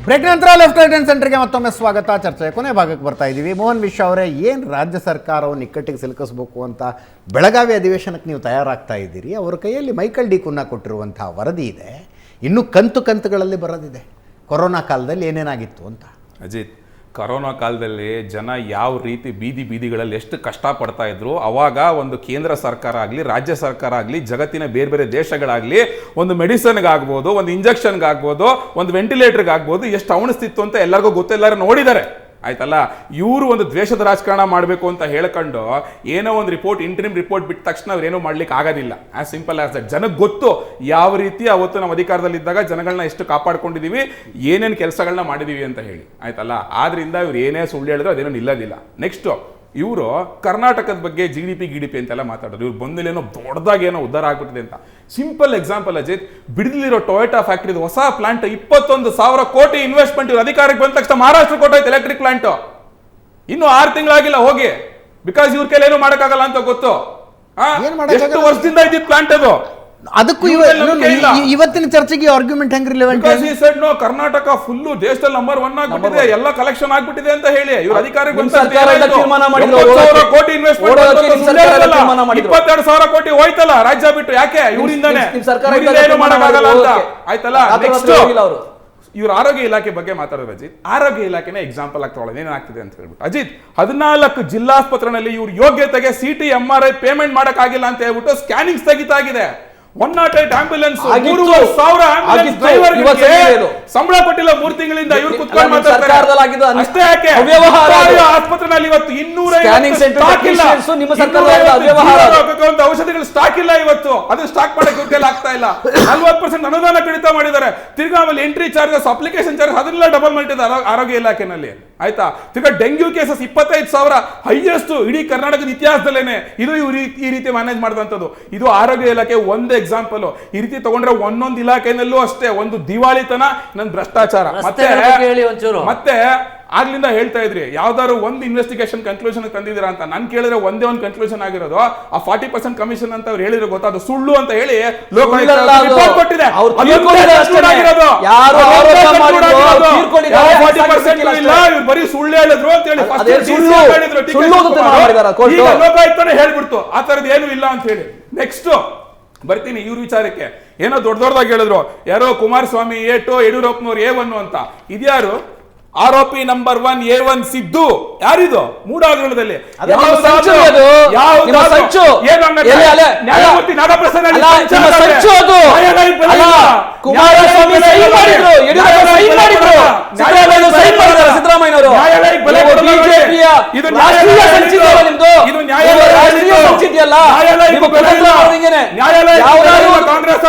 Break ನಂತರ left right and ಸೆಂಟರ್ಗೆ ಮತ್ತೊಮ್ಮೆ ಸ್ವಾಗತ. ಚರ್ಚೆಯ ಕೊನೆ ಭಾಗಕ್ಕೆ ಬರ್ತಾ ಇದ್ದೀವಿ. ಮೋಹನ್ ವಿಶ್ವ ಅವರೇ, ಏನು ರಾಜ್ಯ ಸರ್ಕಾರವನ್ನು ಇಕ್ಕಟ್ಟಿಗೆ ಸಿಲುಕಿಸಬೇಕು ಅಂತ ಬೆಳಗಾವಿ ಅಧಿವೇಶನಕ್ಕೆ ನೀವು ತಯಾರಾಗ್ತಾ ಇದ್ದೀರಿ. ಅವರ ಕೈಯಲ್ಲಿ ಮೈಕಲ್ ಡಿ ಕುನ್ನ ಕೊಟ್ಟಿರುವಂಥ ವರದಿ ಇದೆ. ಇನ್ನೂ ಕಂತುಗಳಲ್ಲಿ ಬರೋದಿದೆ ಕೊರೋನಾ ಕಾಲದಲ್ಲಿ ಏನೇನಾಗಿತ್ತು ಅಂತ. ಅಜಿತ್, ಕೊರೋನಾ ಕಾಲದಲ್ಲಿ ಜನ ಯಾವ ರೀತಿ ಬೀದಿಗಳಲ್ಲಿ ಎಷ್ಟು ಕಷ್ಟಪಡ್ತಾ ಇದ್ರು, ಅವಾಗ ಒಂದು ಕೇಂದ್ರ ಸರ್ಕಾರ ಆಗಲಿ ರಾಜ್ಯ ಸರ್ಕಾರ ಆಗಲಿ ಜಗತ್ತಿನ ಬೇರೆ ಬೇರೆ ದೇಶಗಳಾಗಲಿ ಒಂದು ಮೆಡಿಸನ್ಗಾಗ್ಬೋದು, ಒಂದು ಇಂಜೆಕ್ಷನ್ಗಾಗ್ಬೋದು, ಒಂದು ವೆಂಟಿಲೇಟರ್ಗಾಗ್ಬೋದು ಎಷ್ಟು ಅವಣಿಸ್ತಿತ್ತು ಅಂತ ಎಲ್ಲರಿಗೂ ಗೊತ್ತು, ಎಲ್ಲರೂ ನೋಡಿದ್ದಾರೆ ಆಯ್ತಲ್ಲ. ಇವರು ಒಂದು ದ್ವೇಷದ ರಾಜಕಾರಣ ಮಾಡಬೇಕು ಅಂತ ಹೇಳ್ಕೊಂಡು ಏನೋ ಒಂದು ಇಂಟರಿಮ್ ರಿಪೋರ್ಟ್ ಬಿಟ್ಟ ತಕ್ಷಣ ಅವ್ರೇನೋ ಮಾಡ್ಲಿಕ್ಕೆ ಆಗೋದಿಲ್ಲ. As simple as that. ಜನಕ್ಕೆ ಗೊತ್ತು ಯಾವ ರೀತಿ ಅವತ್ತು ನಾವು ಅಧಿಕಾರದಲ್ಲಿದ್ದಾಗ ಜನಗಳನ್ನ ಎಷ್ಟು ಕಾಪಾಡ್ಕೊಂಡಿದೀವಿ, ಏನೇನು ಕೆಲಸಗಳನ್ನ ಮಾಡಿದೀವಿ ಅಂತ ಹೇಳಿ ಆಯ್ತಲ್ಲ. ಆದ್ರಿಂದ ಇವ್ರು ಏನೇ ಸುಳ್ಳು ಹೇಳಿದ್ರು ಅದೇನೋ ನಿಲ್ಲೋದಿಲ್ಲ. ನೆಕ್ಸ್ಟ್ ಇವರು ಕರ್ನಾಟಕದ ಬಗ್ಗೆ ಗಿಡಿಪಿ ಅಂತೆಲ್ಲ ಮಾತಾಡೋದು. ಇವ್ರು ಬಂದಿಲ್ಲೇನೋ ದೊಡ್ಡದಾಗಿ ಏನೋ ಉದ್ಧಾರ ಆಗ್ಬಿಟ್ಟಿದೆ ಅಂತ. ಸಿಂಪಲ್ ಎಕ್ಸಾಂಪಲ್ ಅಜಿತ್, ಬಿಡದಿಲಿರೋ ಟೊಯೋಟಾ ಫ್ಯಾಕ್ಟರಿ ಹೊಸ ಪ್ಲಾಂಟ್ 21,000 ಕೋಟಿ ಇನ್ವೆಸ್ಟ್ಮೆಂಟ್ ಇವ್ರು ಅಧಿಕಾರಕ್ಕೆ ಬಂದ ತಕ್ಷಣ ಮಹಾರಾಷ್ಟ್ರ ಕೊಟ್ಟೋಯ್ತು ಎಲೆಕ್ಟ್ರಿಕ್ ಪ್ಲಾಂಟ್. ಇನ್ನು 6 ತಿಂಗಳಾಗಿಲ್ಲ ಹೋಗಿ, ಬಿಕಾಸ್ ಇವ್ರ ಕೈಲಿ ಏನು ಮಾಡಕ್ಕಾಗಲ್ಲ ಅಂತ ಗೊತ್ತು. ಎಷ್ಟು ವರ್ಷದಿಂದ ಇದ್ದಿದ್ ಪ್ಲಾಂಟ್ ಅದು. ಅದಕ್ಕೂ ಇವತ್ತಿನ ಚರ್ಚೆಗೆ ಆರ್ಗ್ಯುಮೆಂಟ್ ಹೆಂಗ್ ರಿಲೆವೆಂಟ್? ಕರ್ನಾಟಕ ಫುಲ್ ದೇಶದಲ್ಲಿ ನಂಬರ್ 1 ಆಗ್ಬಿಟ್ಟಿದೆ, ಎಲ್ಲ ಕಲೆಕ್ಷನ್ ಆಗ್ಬಿಟ್ಟಿದೆ ಅಂತ ಹೇಳಿ ಇವ್ರು ಅಧಿಕಾರಕ್ಕೆ ಬಂದ 20,000 ಕೋಟಿ ಇನ್ವೆಸ್ಟ್ಮೆಂಟ್ 22,000 ಕೋಟಿ ಹೋಯ್ತಲ್ಲ ರಾಜ್ಯ ಬಿಟ್ಟು. ಯಾಕೆ? ಇವರಿಂದಾನೆ ಏನು ಮಾಡಕ್ಕಾಗಲ್ಲ ಅಂತ ಆಯ್ತಲ್ಲ. ನೆಕ್ಸ್ಟ್ ಇವ್ರ ಆರೋಗ್ಯ ಇಲಾಖೆ ಬಗ್ಗೆ ಮಾತಾಡೋದು ಅಜಿತ್. ಆರೋಗ್ಯ ಇಲಾಖೆನ ಎಕ್ಸಾಂಪಲ್ ಆಗಿ ತಗೊಳ್ಳೋದು ಏನಾಗ್ತಿದೆ ಅಂತ ಹೇಳ್ಬಿಟ್ಟು ಅಜಿತ್, 14 ಜಿಲ್ಲಾಸ್ಪತ್ರೆಯಲ್ಲಿ ಇವ್ರ ಯೋಗ್ಯತೆಗೆ CT MRI ಪೇಮೆಂಟ್ ಮಾಡಕ್ ಆಗಿಲ್ಲ ಅಂತ ಹೇಳ್ಬಿಟ್ಟು ಸ್ಕ್ಯಾನಿಂಗ್ ಸ್ಥಗಿತ ಆಗಿದೆ. 108 ಆಂಬ್ಯುಲೆನ್ಸ್ 3,000 ಆಂಬ್ಯುಲೆನ್ಸ್ ಡ್ರೈವರ್ಗಳಿಗೆ ಸಂಬಳ ಕೊಟ್ಟಿಲ್ಲ 3 ತಿಂಗಳಿಂದ. ಇವ್ರು ಕುತ್ಕೊಂಡು ಮಾತಾಡ್ತಾರೆ ಅಷ್ಟೇ. ಯಾಕೆ? ಆಸ್ಪತ್ರೆಯಲ್ಲಿ ಇವತ್ತು 250 ಔಷಧಿಗಳು ಸ್ಟಾಕ್ ಇಲ್ಲ ಇವತ್ತು. ಅದು ಸ್ಟಾಕ್ ಮಾಡಕ್ಕೆ ದುಡ್ಡೆಲ್ಲ ಆಗ್ತಾ ಇಲ್ಲ. 40% ಅನುದಾನ ಕಡಿತ ಮಾಡಿದ್ದಾರೆ. ತಿರ್ಗಾ ಆಮೇಲೆ ಎಂಟ್ರಿ ಚಾರ್ಜಸ್, ಅಪ್ಲಿಕೇಶನ್ ಚಾರ್ಜಸ್ ಅದನ್ನೆಲ್ಲ ಡಬಲ್ ಮಾಡಿದ್ದಾರೆ ಆರೋಗ್ಯ ಇಲಾಖೆನಲ್ಲಿ ಆಯ್ತಾ. ತಿರ್ಗಾ ಡೆಂಗ್ಯೂ ಕೇಸಸ್ 25,000 ಹೈಯೆಸ್ಟ್ ಇಡೀ ಕರ್ನಾಟಕದ ಇತಿಹಾಸದಲ್ಲೇನೆ. ಇದು ಇವ್ರು ಈ ರೀತಿ ಮ್ಯಾನೇಜ್ ಮಾಡಿದಂಥದ್ದು. ಇದು ಆರೋಗ್ಯ ಇಲಾಖೆ ಒಂದೇ ಎಕ್ಸಾಂಪಲ್. ಈ ರೀತಿ ತಗೊಂಡ್ರೆ ಒಂದೊಂದು ಇಲಾಖೆನಲ್ಲೂ ಅಷ್ಟೇ ಒಂದು ದಿವಾಳಿತನ, ಇನ್ನೊಂದು ಭ್ರಷ್ಟಾಚಾರ. ಮತ್ತೆ ಆಗ್ಲಿಂದ ಹೇಳ್ತಾ ಇದ್ರಿ ಯಾವ್ದಾದ್ರು ಒಂದು ಇನ್ವೆಸ್ಟಿಗೇಷನ್ ಕನ್ಕ್ಲೂಷನ್ ತಂದಿದ್ದೀರಾ ಅಂತ. ನಾನು ಕೇಳಿದ್ರೆ ಒಂದೇ ಒಂದು ಕನ್ಕ್ಲೂಷನ್ ಆಗಿರೋದು ಆ 40% ಕಮಿಷನ್ ಅಂತ ಅವ್ರು ಹೇಳಿದ್ರೆ ಗೊತ್ತಾದ ಸುಳ್ಳು ಅಂತ ಹೇಳಿ ರಿಪೋರ್ಟ್ ಕೊಟ್ಟಿದೆ. ಬರೀ ಸುಳ್ಳು ಹೇಳಿದ್ರು ಅಂತ ಹೇಳಿ ಲೋಕಾಯುಕ್ತನೇ ಹೇಳ್ಬಿಡ್ತು ಆ ತರದ್ ಏನು ಇಲ್ಲ ಅಂತ ಹೇಳಿ. ನೆಕ್ಸ್ಟ್ ಬರ್ತೀನಿ ಇವ್ರ ವಿಚಾರಕ್ಕೆ. ಏನೋ ದೊಡ್ಡದಾಗಿ ಹೇಳಿದ್ರು, ಯಾರೋ ಕುಮಾರಸ್ವಾಮಿ A2, ಯಡಿಯೂರಪ್ಪನವ್ರು A1 ಅಂತ. ಇದ್ಯಾರು? ಆರೋಪಿ ನಂಬರ್ 1 A1 ಸಿದ್ದು. ಯಾರಿದು? ಮೂಡಾಗರಣದಲ್ಲಿ ನ್ಯಾಯಮೂರ್ತಿ ನಾಗಪ್ರಸನ್ನ ಕಾಂಗ್ರೆಸ್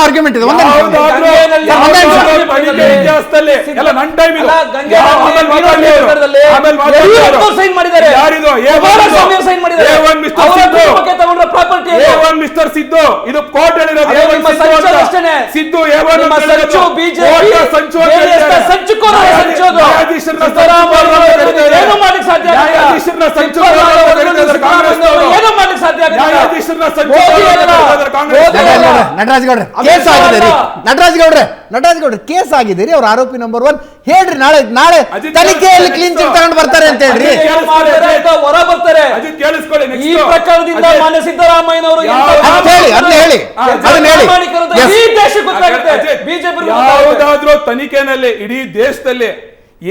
ಆರ್ಗ್ಯುಮೆಂಟ್ ಇದೆ. ಮಿಸ್ಟರ್ ಸಿದ್ದು ಇದು ಕೋರ್ಟ್ ಹೇಳಿರೋದು. ಸಿದ್ದು ನಟರಾಜ್ ಗೌಡ್ರೆ ಕೇಸ್ ಆಗಿದ್ದೀರಿ, ಅವ್ರ ಆರೋಪಿ ನಂಬರ್ 1 ಹೇಳ್ರಿ. ನಾಳೆ ತನಿಖೆಯಲ್ಲಿ ಕ್ಲೀನ್ ಚಿಟ್ ತಗೊಂಡು ಬರ್ತಾರೆ ಅಂತ ಹೇಳ್ರಿ. ಹೊರ ಬರ್ತಾರೆ ಈ ಪ್ರಕರಣದಿಂದ. ಮಾನ್ಯ ಸಿದ್ದರಾಮಯ್ಯನವರು ಯಾವುದಾದ್ರೂ ತನಿಖೆನಲ್ಲಿ ಇಡೀ ದೇಶದಲ್ಲಿ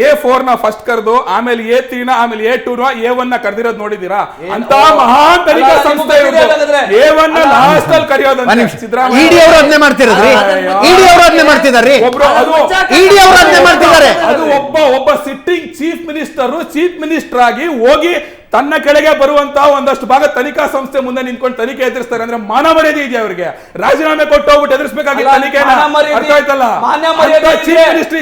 A4 ನ ಫಸ್ಟ್ ಕರೆದು ಆಮೇಲೆ A3 ನ ಆಮೇಲೆ A2 ನ A1 ನ ಕರೆದಿರೋದು ನೋಡಿದೀರಾ? ಅಂತ ಮಹಾನ್ ತನಿಖಾ ಸಂಸ್ಥೆ A1 ನ ಲಾಸ್ಟ್ ಅಲ್ಲಿ ಕರೆಯೋದಂತೆ ಸಿದ್ದರಾಮಯ್ಯ. ಇಡಿ ಅವರು ಅದನ್ನೇ ಮಾಡ್ತಿರೋದ್ರಿ. ಇಡಿ ಅವರು ಅದನ್ನೇ ಮಾಡ್ತಿದ್ದಾರೆ. ಅದು ಒಬ್ಬ ಸಿಟ್ಟಿಂಗ್ ಚೀಫ್ ಮಿನಿಸ್ಟರ್ ಆಗಿ ಹೋಗಿ ತನ್ನ ಕೆಳಗೆ ಬರುವಂತಹ ಒಂದಷ್ಟು ಭಾಗ ತನಿಖಾ ಸಂಸ್ಥೆ ಮುಂದೆ ನಿಂತ್ಕೊಂಡು ತನಿಖೆ ಎದುರಿಸ್ತಾರೆ ಅಂದ್ರೆ ಮಾನ ಮರ್ಯಾದೆ ಇದೆಯಾ ಅವರಿಗೆ? ರಾಜೀನಾಮೆ ಕೊಟ್ಟು ಹೋಗ್ಬಿಟ್ಟು ಎದುರಿಸಬೇಕಾಗಿತ್ತು ತನಿಖೆನ. ಅರ್ಥ ಆಯ್ತಲ್ಲ? ಚೀಫ್ ಮಿನಿಸ್ಟ್ರಿ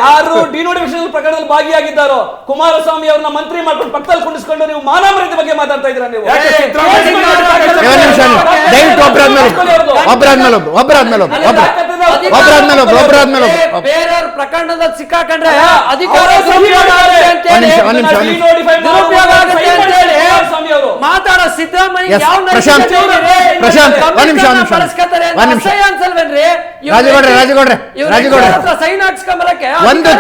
ಯಾರು ಡಿನೋಟಿಫಿಕೇಶನ್ ಪ್ರಕರಣದಲ್ಲಿ ಭಾಗಿಯಾಗಿದ್ದಾರೋ ಕುಮಾರಸ್ವಾಮಿ ಅವರನ್ನ ಮಂತ್ರಿ ಮಾಡ್ಕೊಂಡು ಪಕ್ಕದಲ್ಲಿ ಕುಣಿಸ್ಕೊಂಡು ನೀವು ಮಾನ ಮರ್ಯಾದೆ ಬಗ್ಗೆ ಮಾತಾಡ್ತಾ ಇದ್ದೀರಾ? ನೀವು ದಯವಿಟ್ಟು ಒಬ್ಬರಾದ್ಮೇಲೆ ಬೇರೆಯವ್ರ ಪ್ರಕರಣದಲ್ಲಿ ಸಿಕ್ಕಾಕೊಂಡ್ರೆ ಅಧಿಕಾರ ಮಾತಾಡೋ ಸಿದ್ದರಾಮಯ್ಯ ಸೈನ್ ಹಾಕ್ಸ್ಕೊಂಬರಕ್ಕೆ ಒಂದು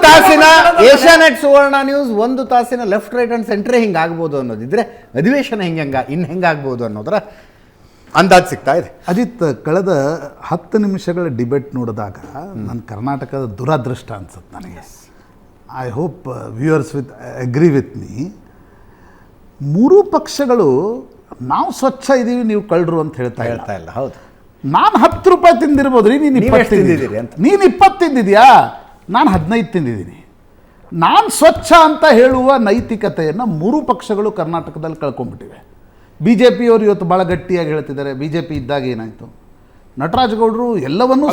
ತಾಸಿನ ಏಷ್ಯಾನೆಟ್ ಸುವರ್ಣ ನ್ಯೂಸ್ ಒಂದು ತಾಸಿನ ಲೆಫ್ಟ್ ರೈಟ್ ಅಂಡ್ ಸೆಂಟ್ರೇ ಹಿಂಗಾಗ್ಬೋದು ಅನ್ನೋದಿದ್ರೆ ಅಧಿವೇಶನ ಹೆಂಗಾಗ್ಬೋದು ಅನ್ನೋದರ ಅಂದಾಜು ಸಿಗ್ತಾ ಇದೆ. ಅಜಿತ್, ಕಳೆದ 10 ನಿಮಿಷಗಳ ಡಿಬೇಟ್ ನೋಡಿದಾಗ ನನ್ನ ಕರ್ನಾಟಕದ ದುರಾದೃಷ್ಟ ಅನ್ಸುತ್ತೆ ನನಗೆ. I hope viewers agree with me. ಮೂರೂ ಪಕ್ಷಗಳು ನಾವು ಸ್ವಚ್ಛ ಇದ್ದೀವಿ, ನೀವು ಕಳ್ಳರು ಅಂತ ಹೇಳ್ತಾ ಇಲ್ಲ. ಹೌದು, ನಾನು 10 ರೂಪಾಯಿ ತಿಂದಿರ್ಬೋದು ರೀ, ನೀನು 20 ತಿಂದಿದ್ದೀರಿ ಅಂತ. ನೀನು 20 ತಿಂದಿದ್ಯಾ, ನಾನು 15 ತಿಂದಿದ್ದೀನಿ. ನಾನು ಸ್ವಚ್ಛ ಅಂತ ಹೇಳುವ ನೈತಿಕತೆಯನ್ನು ಮೂರೂ ಪಕ್ಷಗಳು ಕರ್ನಾಟಕದಲ್ಲಿ ಕಳ್ಕೊಂಡ್ಬಿಟ್ಟಿವೆ. ಬಿ ಜೆ ಪಿಯವರು ಇವತ್ತು ಭಾಳ ಗಟ್ಟಿಯಾಗಿ ಹೇಳ್ತಿದ್ದಾರೆ, ಬಿ ಜೆ ಪಿ ಇದ್ದಾಗ ಏನಾಯಿತು, ನಟರಾಜ್ ಗೌಡರು ಎಲ್ಲವನ್ನೂ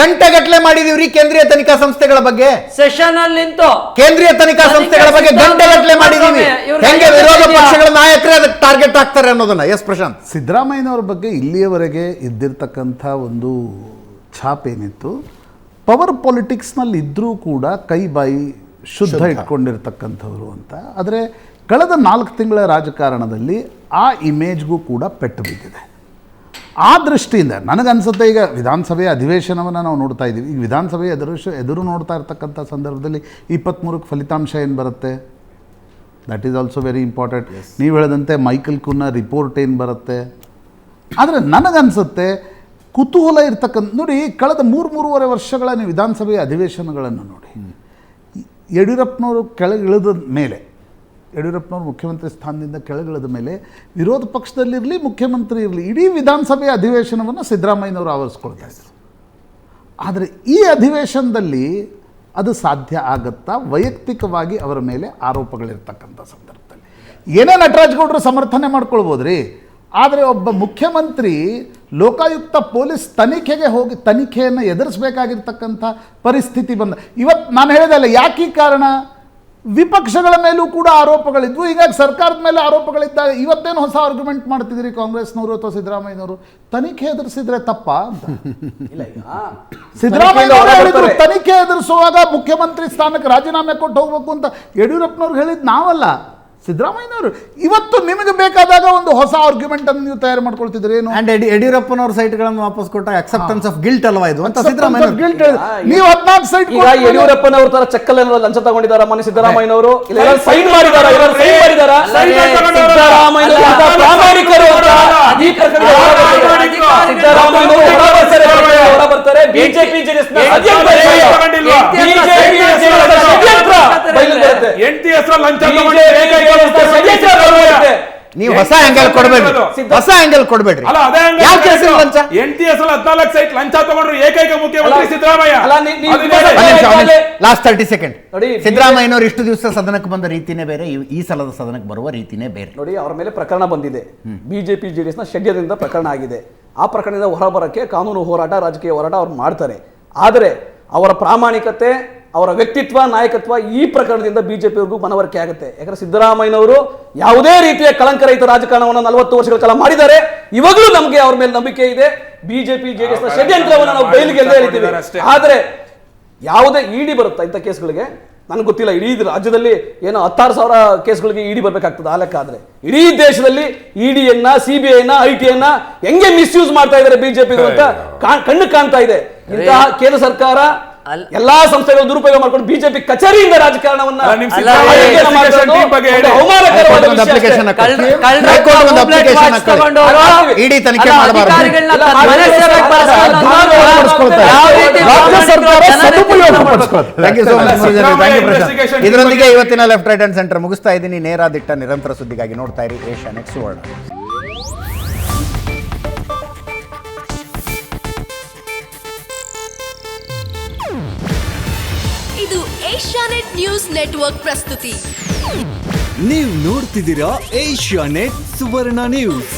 ಗಂಟೆಗಟ್ಟಲೆ ಮಾಡಿದೀವ್ರಿ ಕೇಂದ್ರೀಯ ತನಿಖಾ ಸಂಸ್ಥೆಗಳ ಬಗ್ಗೆ. ಸೆಷನ್ ಅಲ್ಲಿ ಕೇಂದ್ರೀಯ ತನಿಖಾ ಸಂಸ್ಥೆಗಳ ಬಗ್ಗೆ ಗಂಟೆಗಟ್ಟಲೆ ಮಾಡಿದೀವಿ. ಹೆಂಗೆ ವಿರೋಧ ಪಕ್ಷಗಳ ನಾಯಕರೇ ಅದಕ್ಕೆ ಟಾರ್ಗೆಟ್ ಆಗ್ತಾರೆ ಅನ್ನೋದನ್ನ. ಎಸ್ ಪ್ರಶಾಂತ್, ಸಿದ್ದರಾಮಯ್ಯನವ್ರ ಬಗ್ಗೆ ಇಲ್ಲಿಯವರೆಗೆ ಇದ್ದಿರ್ತಕ್ಕಂಥ ಒಂದು ಛಾಪ್ ಏನಿತ್ತು, ಪವರ್ ಪೊಲಿಟಿಕ್ಸ್ನಲ್ಲಿ ಇದ್ದರೂ ಕೂಡ ಕೈ ಬಾಯಿ ಶುದ್ಧ ಇಟ್ಕೊಂಡಿರ್ತಕ್ಕಂಥವ್ರು ಅಂತ. ಆದರೆ ಕಳೆದ 4 ತಿಂಗಳ ರಾಜಕಾರಣದಲ್ಲಿ ಆ ಇಮೇಜ್ಗೂ ಕೂಡ ಪೆಟ್ಟು ಬಿದ್ದಿದೆ. ಆ ದೃಷ್ಟಿಯಿಂದ ನನಗನ್ಸುತ್ತೆ, ಈಗ ವಿಧಾನಸಭೆಯ ಅಧಿವೇಶನವನ್ನು ನಾವು ನೋಡ್ತಾ ಇದ್ದೀವಿ. ಈಗ ವಿಧಾನಸಭೆಯ ಎದುರು ನೋಡ್ತಾ ಇರ್ತಕ್ಕಂಥ ಸಂದರ್ಭದಲ್ಲಿ 23ಕ್ಕೆ ಫಲಿತಾಂಶ ಏನು ಬರುತ್ತೆ, that is also very important. ನೀವು ಹೇಳಿದಂತೆ ಮೈಕಲ್ ಕುನ್ನ ರಿಪೋರ್ಟ್ ಏನು ಬರುತ್ತೆ. ಆದರೆ ನನಗನ್ಸುತ್ತೆ ಕುತೂಹಲ ಇರ್ತಕ್ಕಂಥ, ನೋಡಿ ಕಳೆದ 3-3.5 ವರ್ಷಗಳ ನೀವು ವಿಧಾನಸಭೆಯ ಅಧಿವೇಶನಗಳನ್ನು ನೋಡಿ, ಯಡಿಯೂರಪ್ಪನವರು ಕೆಳಗಿಳಿದ ಮೇಲೆ, ಯಡಿಯೂರಪ್ಪನವರು ಮುಖ್ಯಮಂತ್ರಿ ಸ್ಥಾನದಿಂದ ಕೆಳಗಿಳಿದ ಮೇಲೆ ವಿರೋಧ ಪಕ್ಷದಲ್ಲಿರಲಿ ಮುಖ್ಯಮಂತ್ರಿ ಇರಲಿ, ಇಡೀ ವಿಧಾನಸಭೆಯ ಅಧಿವೇಶನವನ್ನು ಸಿದ್ದರಾಮಯ್ಯನವರು ಆವರಿಸ್ಕೊಳ್ತಾ ಇದ್ರು. ಆದರೆ ಈ ಅಧಿವೇಶನದಲ್ಲಿ ಅದು ಸಾಧ್ಯ ಆಗುತ್ತಾ? ವೈಯಕ್ತಿಕವಾಗಿ ಅವರ ಮೇಲೆ ಆರೋಪಗಳಿರ್ತಕ್ಕಂಥ ಸಂದರ್ಭದಲ್ಲಿ ಏನೇ ನಟರಾಜ್ ಗೌಡರು ಸಮರ್ಥನೆ ಮಾಡ್ಕೊಳ್ಬೋದು ರೀ, ಆದರೆ ಒಬ್ಬ ಮುಖ್ಯಮಂತ್ರಿ ಲೋಕಾಯುಕ್ತ ಪೊಲೀಸ್ ತನಿಖೆಗೆ ಹೋಗಿ ತನಿಖೆಯನ್ನು ಎದುರಿಸಬೇಕಾಗಿರ್ತಕ್ಕಂಥ ಪರಿಸ್ಥಿತಿ ಬಂದ. ಇವತ್ತು ನಾನು ಹೇಳಿದಲ್ಲ, ಯಾಕೆ ಈ ಕಾರಣ, ವಿಪಕ್ಷಗಳ ಮೇಲೂ ಕೂಡ ಆರೋಪಗಳಿದ್ವು. ಹೀಗಾಗಿ ಸರ್ಕಾರದ ಮೇಲೆ ಆರೋಪಗಳಿದ್ದಾಗ ಇವತ್ತೇನು ಹೊಸ ಆರ್ಗ್ಯುಮೆಂಟ್ ಮಾಡ್ತಿದ್ದೀರಿ ಕಾಂಗ್ರೆಸ್ನವರು ಅಥವಾ ಸಿದ್ದರಾಮಯ್ಯನವರು, ತನಿಖೆ ಎದುರಿಸಿದ್ರೆ ತಪ್ಪಾ ಅಂತ. ಸಿದ್ದರಾಮಯ್ಯನವರು ಹೇಳಿದ್ರು ತನಿಖೆ ಎದುರಿಸುವಾಗ ಮುಖ್ಯಮಂತ್ರಿ ಸ್ಥಾನಕ್ಕೆ ರಾಜೀನಾಮೆ ಕೊಟ್ಟು ಹೋಗ್ಬೇಕು ಅಂತ. ಯಡಿಯೂರಪ್ಪನವ್ರು ಹೇಳಿದ್ ನಾವಲ್ಲ, ಸಿದ್ದರಾಮಯ್ಯನವರು. ಇವತ್ತು ನಿಮಗೆ ಬೇಕಾದಾಗ ಒಂದು ಹೊಸ ಆರ್ಗ್ಯುಮೆಂಟ್ ಅನ್ನು ನೀವು ತಯಾರು ಮಾಡ್ಕೊಳ್ತಿದ್ರಿ. ಏನು ಯಡಿಯೂರಪ್ಪನವ್ರ ಸೈಟ್ಗಳನ್ನು ವಾಪಸ್ ಕೊಟ್ಟ ಅಕ್ಸೆಪ್ಟೆನ್ಸ್ ಆಫ್ ಗಿಲ್ಟ್ ಅಲ್ವಾ ಇದು ಅಂತ ಸಿದ್ದರಾಮಯ್ಯ ಗಿಲ್ಟ್. ನೀವು 14 ಸೈಟ್ ಯಡಿಯೂರಪ್ಪನವ್ರ ತರ ಚೆಕ್ಕಲ್ಲಿ ಲಂಚ ತಗೊಂಡಿದ್ದಾರೆ ಮನೆ ಸಿದ್ದರಾಮಯ್ಯನವರು, ಸೈನ್ ಮಾಡಿದ್ದಾರೆ, ಪ್ರಾಮಾಣಿಕರು ಹೊರ ಬರ್ತಾರೆ. ಬಿಜೆಪಿ ನೀವು ಹೊಸ ಆಂಗಲ್ ಕೊಡಬೇಡ್ರಿ, ಹೊಸ ಆಂಗಲ್ ಕೊಡಬೇಡ್ರಿ. ಲಂಚ ತಗೊಂಡ್ರು ಏಕೈಕ ಮುಖ್ಯಮಂತ್ರಿ ಸಿದ್ದರಾಮಯ್ಯ. Last 30 second. ಸಿದ್ದರಾಮಯ್ಯನವರು ಇಷ್ಟು ದಿವಸ ಸದನಕ್ಕೆ ಬಂದ ರೀತಿನೇ ಬೇರೆ, ಈ ಸಲದ ಸದನಕ್ಕೆ ಬರುವ ರೀತಿನೇ ಬೇರೆ. ನೋಡಿ, ಅವರ ಮೇಲೆ ಪ್ರಕರಣ ಬಂದಿದೆ, ಬಿಜೆಪಿ ಜೆಡಿಎಸ್ ನ ಷಡ್ಯದಿಂದ ಪ್ರಕರಣ ಆಗಿದೆ. ಆ ಪ್ರಕರಣದಿಂದ ಹೊರಬರಕ್ಕೆ ಕಾನೂನು ಹೋರಾಟ, ರಾಜಕೀಯ ಹೋರಾಟ ಅವ್ರು ಮಾಡ್ತಾರೆ. ಆದರೆ ಅವರ ಪ್ರಾಮಾಣಿಕತೆ, ಅವರ ವ್ಯಕ್ತಿತ್ವ, ನಾಯಕತ್ವ ಈ ಪ್ರಕರಣದಿಂದ ಬಿಜೆಪಿಯವರಿಗೂ ಮನವರಿಕೆ ಆಗುತ್ತೆ. ಯಾಕಂದ್ರೆ ಸಿದ್ದರಾಮಯ್ಯನವರು ಯಾವುದೇ ರೀತಿಯ ಕಳಂಕರಹಿತ ರಾಜಕಾರಣವನ್ನು 40 ವರ್ಷಗಳ ಕಾಲ ಮಾಡಿದ್ದಾರೆ. ಇವಾಗಲೂ ನಮಗೆ ಅವ್ರ ಮೇಲೆ ನಂಬಿಕೆ ಇದೆ. ಬಿಜೆಪಿ ಜೆಡಿಎಸ್ ನ ಷಡ್ಯಂತ್ರವನ್ನು ನಾವು ಬಯಲಿಗೆ ಹೇಳ್ತೀವಿ. ಆದರೆ ಯಾವುದೇ ಇಡಿ ಬರುತ್ತಾ ಇಂಥ ಕೇಸ್ಗಳಿಗೆ ನನಗೆ ಗೊತ್ತಿಲ್ಲ. ಇಡೀ ರಾಜ್ಯದಲ್ಲಿ ಏನೋ 16,000 ಕೇಸ್ಗಳಿಗೆ ಇಡಿ ಬರ್ಬೇಕಾಗ್ತದೆ ಆ ಲೆಕ್ಕ. ಆದ್ರೆ ಇಡೀ ದೇಶದಲ್ಲಿ ಇಡಿಯನ್ನ, ಸಿಬಿಐನ, ಐಟಿಯನ್ನ ಹೆಂಗೆ ಮಿಸ್ಯೂಸ್ ಮಾಡ್ತಾ ಇದ್ದಾರೆ ಬಿಜೆಪಿ ಅಂತ ಕಣ್ಣು ಕಾಣ್ತಾ ಇದೆ. ಇಂತಹ ಕೇಂದ್ರ ಸರ್ಕಾರ ಎಲ್ಲಾ ಸಂಸ್ಥೆಗಳು ದುರುಪಯೋಗ ಮಾಡ್ಕೊಂಡು ಬಿಜೆಪಿ ಕಚೇರಿಯಿಂದ ರಾಜಕಾರಣವನ್ನ ಇಡಿ ತನಿಖೆ ಇದರೊಂದಿಗೆ ಇವತ್ತಿನ ಲೆಫ್ಟ್ ರೈಟ್ ಅಂಡ್ ಸೆಂಟರ್ ಮುಗಿಸ್ತಾ ಇದ್ದೀನಿ. ನೇರ ದಿಟ್ಟ ನಿರಂತರ ಸುದ್ದಿಗಾಗಿ ನೋಡ್ತಾ ಇರಿ ಏಷ್ಯಾನೆಟ್ ಸುವರ್ಣ. ಇದು ಏಷ್ಯಾನೆಟ್ ನ್ಯೂಸ್ ನೆಟ್ವರ್ಕ್ ಪ್ರಸ್ತುತಿ. ನೀವು ನೋಡ್ತಿದ್ದೀರಾ ಏಷ್ಯಾನೆಟ್ ಸುವರ್ಣ ನ್ಯೂಸ್.